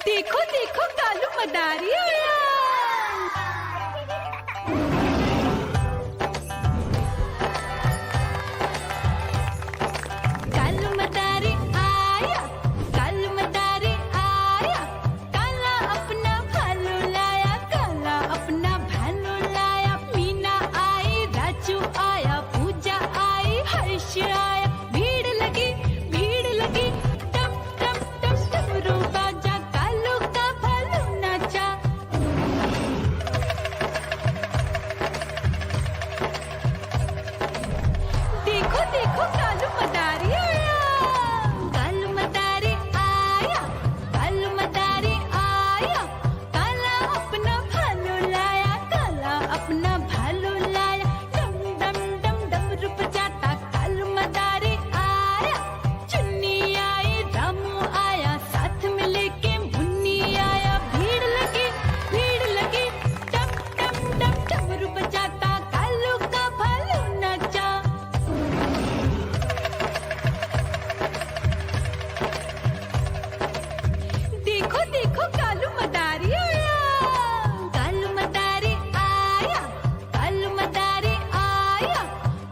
देखो देखो कालू मदारी आया। कालू मदारी आया, कालू मदारी आया। काला अपना भालू लाया, काला अपना भालू लाया। मीना आई, राजू आया, पूजा आई, हर्ष आया। भीड़ लगी टम टम टम डमरू बाजा। कालू का भालू नाचा। देखो देखो कालू मदारी आया। कालू मदारी आया, कालू मदारी आया। काला अपना भालू लाया, काला अपना भालू लाया। डम डम डम डमरू बजाता कालू मदारी आया। चुन्नी आई, रामू आया, साथ में लेके मुन्नी आया। भीड़ लगी टम टम टम डमरू बजाता कालू का भालू नाचा। देखो देखो कालू मदारी आया। कालू मदारी आया, कालू मदारी आया।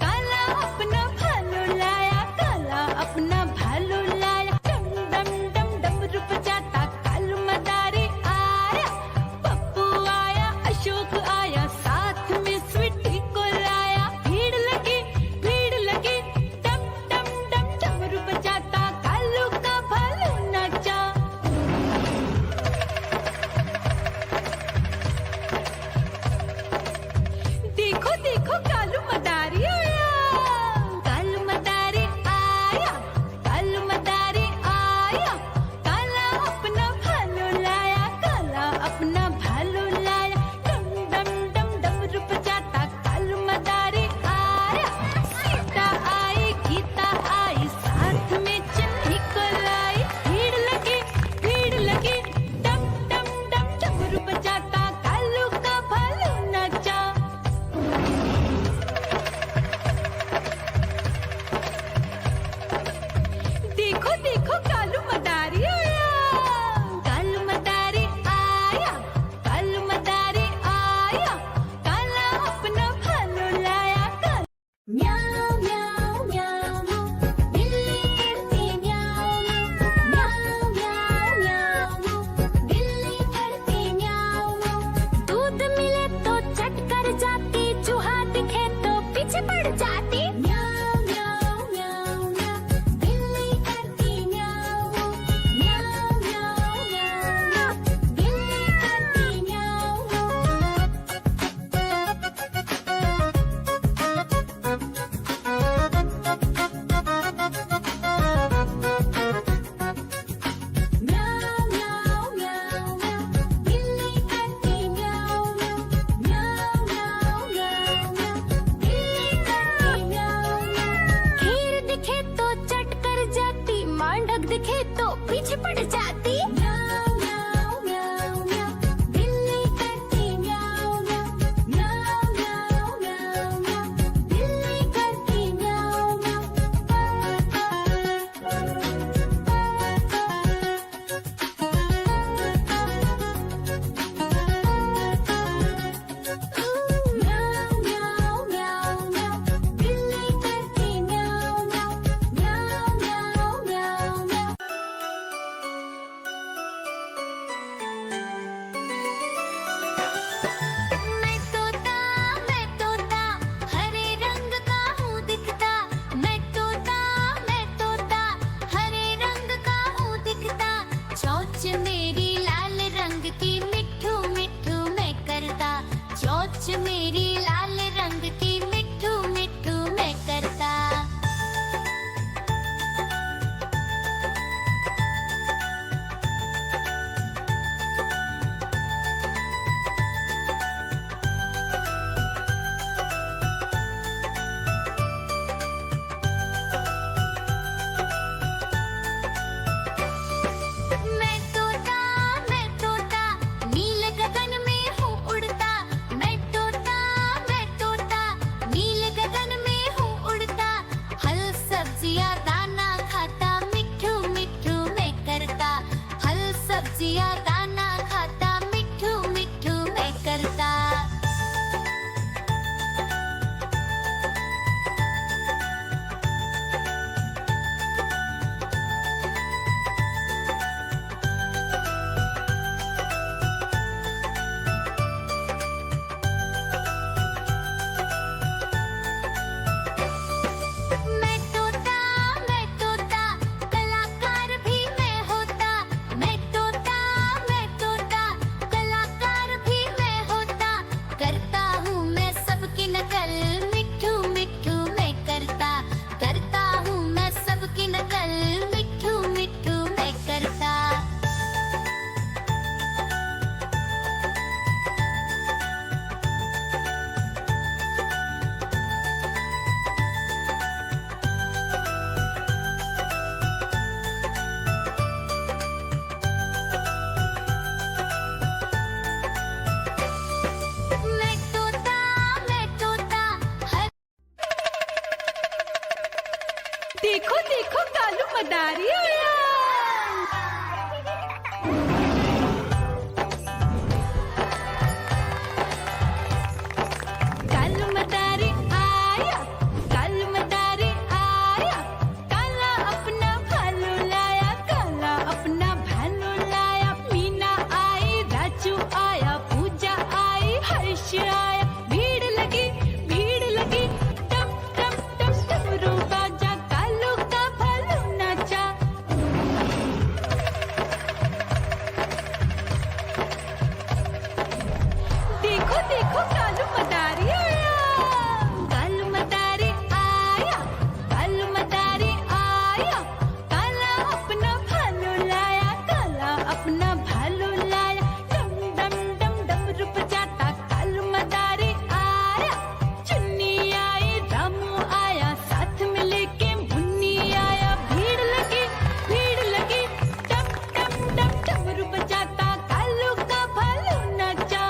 काला अपना भालू लाया, काला अपना भालू लाया। डम डम डम डमरू बजाता कालू मदारी आया। पप्पू आया, अशोक आया, साथ में स्वीटी को लाया। भीड़ लगी टम टम डम डमरू बजाता कालू का भालू नाचा। देखो देखो कालू मदारी आया। कालू मदारी आया, कालू मदारी आया। काला अपना भालू लाया, काला अपना भालू लाया। डम डम डम डमरू बजाता कालू मदारी आया। सीता आई, गीता आई, साथ में चन्नी को लाई। भीड़ लगी डम डम डम डमरू बजाता कालू का भालू नाचा। देखो देखो कालू मदारी आया। कालू मदारी आया, कालू मदारी आया। काला अपना भालू लाया, काला। म्याऊ म्याऊ म्याऊ, बिल्ली करती म्याऊ म्याऊ म्याऊ म्याऊ। बिल्ली करती म्याऊ। दूध मिले तो चट कर जाती, चूहा दिखे तो पीछे पड़ जाती। म्याऊ म्याऊ म्याऊ म्याऊ, बिल्ली करती म्याऊ म्याऊ म्याऊ म्याऊ। बिल्ली करती म्याऊ। म्याऊ म्याऊ म्याऊ म्याऊ, बिल्ली करती म्याऊ म्याऊ म्याऊ म्याऊ म्याऊ। बिल्ली करती म्याऊ म्याऊ। खीर दिखे तो चट कर जाती, मांडक दिखे तो पीछे पड़ जाती। म्याऊ म्याऊ म्याऊ म्याऊ, बिल्ली करती म्याऊ म्याऊ म्याऊ म्याऊ म्याऊ म्याऊ। बिल्ली करती म्याऊ म्याऊ म्याऊ म्याऊ म्याऊ। बिल्ली करती म्याऊ म्याऊ म्याऊ म्याऊ म्याऊ म्याऊ। मदारी आया। कालू मदारी आया, कालू मदारी आया, काला अपना भालू लाया, काला अपना भालू लाया। मीना आई, राजू आया, पूजा आई, हर्ष आया। भीड़ लगी टम टम टम डमरू बाजा, कालू का भालू नाचा। देखो देखो कालू मदारी आया, कालू मदारी आया, कालू मदारी आया, काला अपना भालू लाया, काला अपना भालू लाया। डम डम डम डमरू बजाता कालू मदारी आया। चुन्नी आई, रामू आया, साथ में लेके मुन्नी आया। भीड़ लगी टम टम टम डमरू बजाता कालू का भालू नाचा।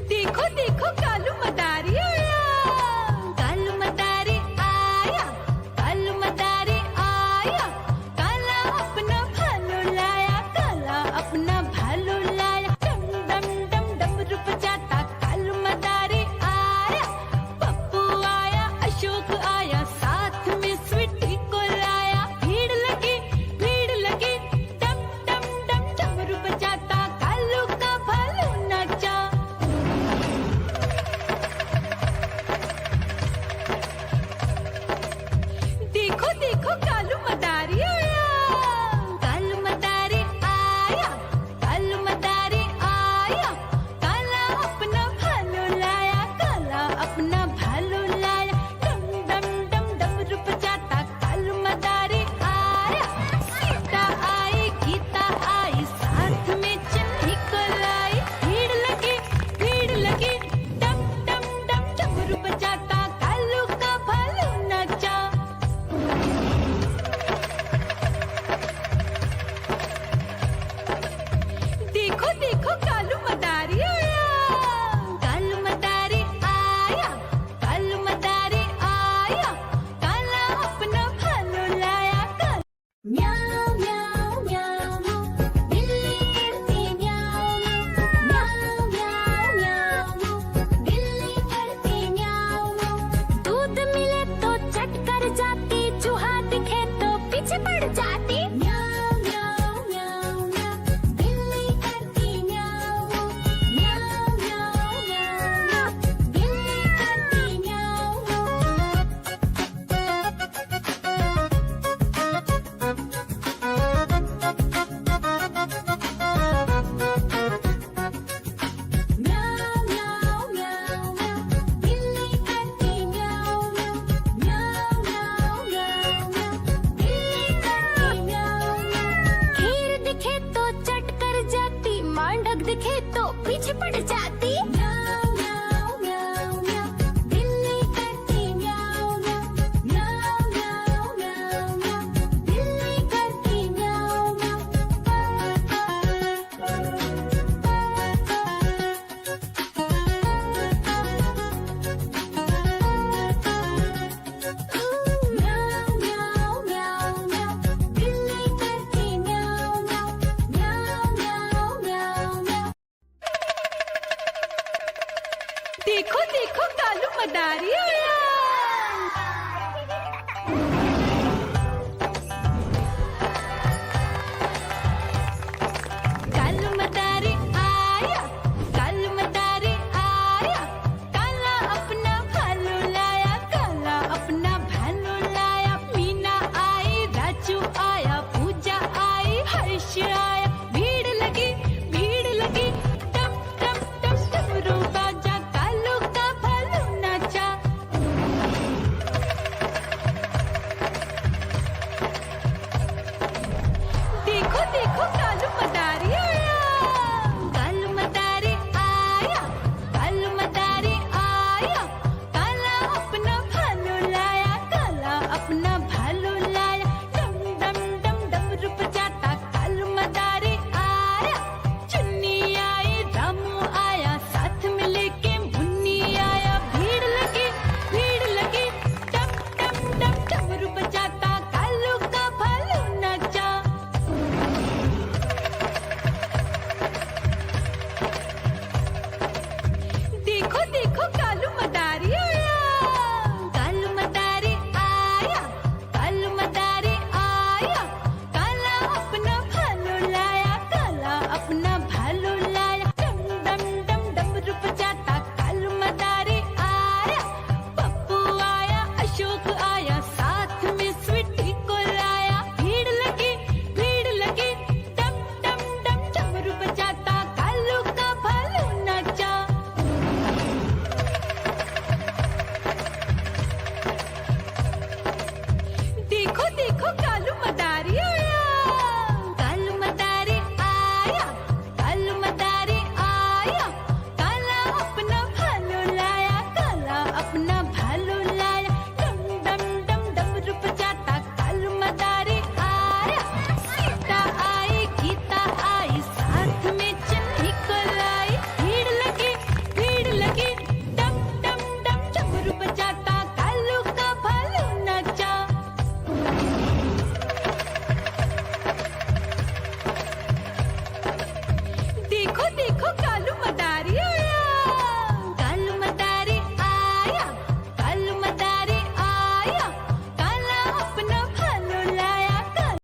देखो देखो कालू मदारी आया, कालू मदारी आया, कालू मदारी आया, काला अपना भालू लाया, काला अपना भालू लाया। डम डम डम डमरू बजाता कालू मदारी आया। पप्पू आया, अशोक आया, साथ में स्वीटी को लाया। भीड़ लगी टम टम डम डमरू बजाता कालू का भालू नाचा। देखो देखो कालू मदारी आया, कालू मदारी आया, कालू मदारी आया, काला अपना भालू लाया, काला अपना भालू लाया। डम डम डम डमरू बजाता कालू मदारी आया। सीता आई, गीता आई, साथ में चन्नी को लाई। भीड़ लगी टम टम डम डमरू बजाता कालू का भालू नाचा। देखो देखो कालू मदारी आया, कालू मदारी आया, कालू मदारी आया, काला अपना भालू लाया। म्याऊ म्याऊ म्याऊ, बिल्ली करती म्याऊ म्याऊ म्याऊ म्याऊ, बिल्ली करती म्याऊ। दूध मिले तो चट कर जाती, चूहा दिखे तो पीछे पड़ जाती। म्याऊ म्याऊ म्याऊ म्याऊ, बिल्ली करती म्याऊ म्याऊ म्याऊ म्याऊ, बिल्ली करती म्याऊ। म्याऊ म्याऊ म्याऊ म्याऊ, बिल्ली करती म्याऊ म्याऊ म्याऊ म्याऊ म्याऊ, बिल्ली करती म्याऊ म्याऊ। खीर दिखे तो चट कर जाती, मांडक दिखे तो पीछे पड़ जाती। म्याऊ म्याऊ म्याऊ म्याऊ, बिल्ली करती म्याऊ म्याऊ म्याऊ म्याऊ म्याऊ म्याऊ, बिल्ली करती म्याऊ म्याऊ म्याऊ म्याऊ म्याऊ, बिल्ली करती म्याऊ म्याऊ म्याऊ म्याऊ म्याऊ म्याऊ। देखो देखो कालू मदारी आया।